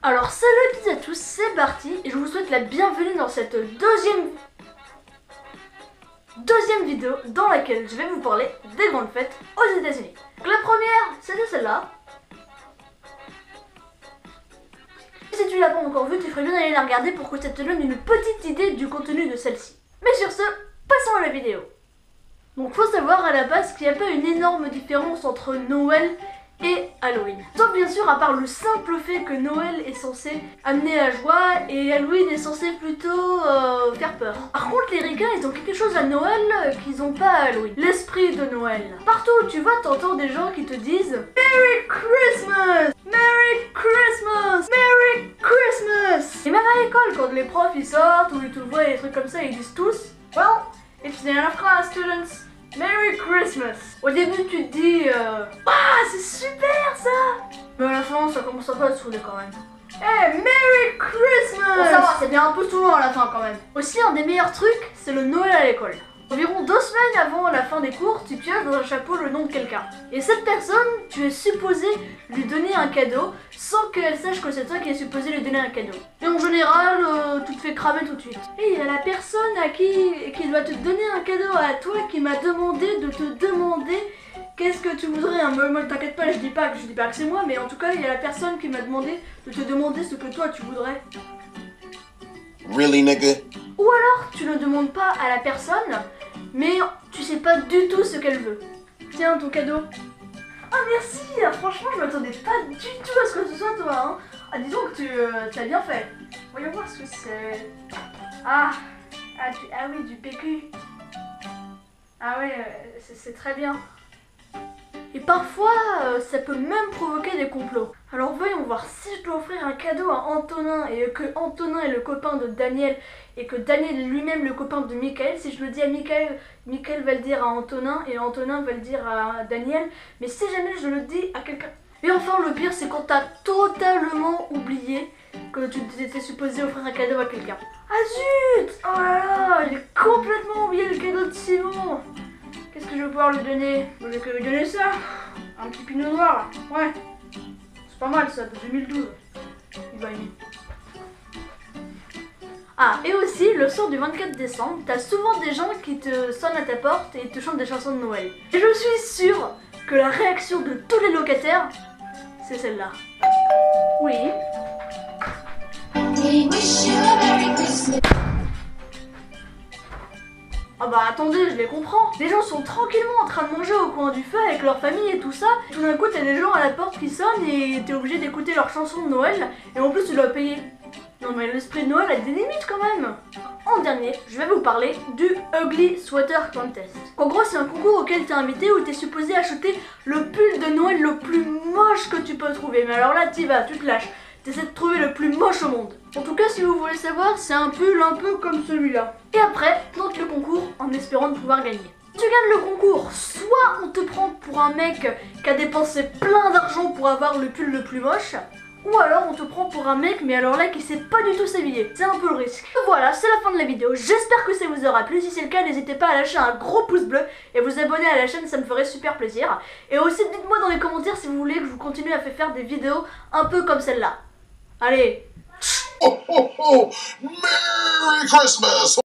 Alors salut à tous, c'est parti et je vous souhaite la bienvenue dans cette deuxième vidéo dans laquelle je vais vous parler des grandes fêtes aux États-Unis. Donc la première, c'était celle-là. Si tu l'as pas encore vue, tu ferais bien d'aller la regarder pour que ça te donne une petite idée du contenu de celle-ci. Mais sur ce, passons à la vidéo. Donc faut savoir à la base qu'il n'y a pas une énorme différence entre Noël et Halloween. Sauf bien sûr à part le simple fait que Noël est censé amener la joie et Halloween est censé plutôt faire peur. Par contre les ricains ils ont quelque chose à Noël qu'ils n'ont pas à Halloween. L'esprit de Noël. Partout où tu vas t'entends des gens qui te disent Merry Christmas! Merry Christmas! Merry Christmas! Et même à l'école quand les profs ils sortent ou ils te voient et des trucs comme ça ils disent tous Well, it's the end of class students. Merry Christmas! Au début tu te dis ah c'est super ça! Mais à la fin ça commence un peu à te saouler quand même. Hey, Merry Christmas! Bon ça va, c'est bien un peu saoulant à la fin quand même. Aussi un des meilleurs trucs, c'est le Noël à l'école. Environ 2 semaines avant la fin des cours, tu pioches dans un chapeau le nom de quelqu'un. Et cette personne, tu es supposé lui donner un cadeau sans qu'elle sache que c'est toi qui es supposé lui donner un cadeau. Et en général, tu te fais cramer tout de suite. Et il y a la personne à qui doit te donner un cadeau à toi qui m'a demandé de te demander qu'est-ce que tu voudrais. Moi t'inquiète pas, je dis pas que c'est moi, mais en tout cas il y a la personne qui m'a demandé de te demander ce que toi tu voudrais. Really, nigga? Ou alors tu ne demandes pas à la personne, mais tu sais pas du tout ce qu'elle veut. Tiens ton cadeau. Ah merci, franchement je m'attendais pas du tout à ce que ce soit toi hein. Ah disons que tu as bien fait. Voyons voir ce que c'est. Ah oui du PQ. Ah oui c'est très bien. Et parfois, ça peut même provoquer des complots. Alors voyons voir, si je dois offrir un cadeau à Antonin et que Antonin est le copain de Daniel et que Daniel est lui-même le copain de Michael, si je le dis à Michael, Michael va le dire à Antonin et Antonin va le dire à Daniel, mais si jamais je le dis à quelqu'un... Et enfin le pire c'est quand t'as totalement oublié que tu étais supposé offrir un cadeau à quelqu'un. Ah zut! Oh là là, j'ai complètement oublié le cadeau de Simon. Qu'est-ce que je vais pouvoir lui donner? Je vais que lui donner ça. Un petit pinot noir. Ouais. C'est pas mal ça, de 2012. Il va aimer. Ah, et aussi, le soir du 24 décembre, t'as souvent des gens qui te sonnent à ta porte et te chantent des chansons de Noël. Et je suis sûre que la réaction de tous les locataires, c'est celle-là. Oui. We wish you a Merry Christmas. Ah bah attendez, je les comprends. Les gens sont tranquillement en train de manger au coin du feu avec leur famille et tout ça. Tout d'un coup, t'as des gens à la porte qui sonnent et t'es obligé d'écouter leurs chansons de Noël. Et en plus, tu dois payer. Non mais l'esprit de Noël a des limites quand même. En dernier, je vais vous parler du Ugly Sweater Contest. En gros, c'est un concours auquel t'es invité où t'es supposé acheter le pull de Noël le plus moche que tu peux trouver. Mais alors là, t'y vas, tu te lâches. T'essaies de trouver le plus moche au monde. En tout cas, si vous voulez savoir, c'est un pull un peu comme celui-là. Et après, tente le concours en espérant de pouvoir gagner. Si tu gagnes le concours, soit on te prend pour un mec qui a dépensé plein d'argent pour avoir le pull le plus moche, ou alors on te prend pour un mec, mais alors là qui sait pas du tout s'habiller. C'est un peu le risque. Voilà, c'est la fin de la vidéo. J'espère que ça vous aura plu. Si c'est le cas, n'hésitez pas à lâcher un gros pouce bleu et vous abonner à la chaîne, ça me ferait super plaisir. Et aussi, dites-moi dans les commentaires si vous voulez que je vous continue à faire des vidéos un peu comme celle-là. Allez. Merry Christmas!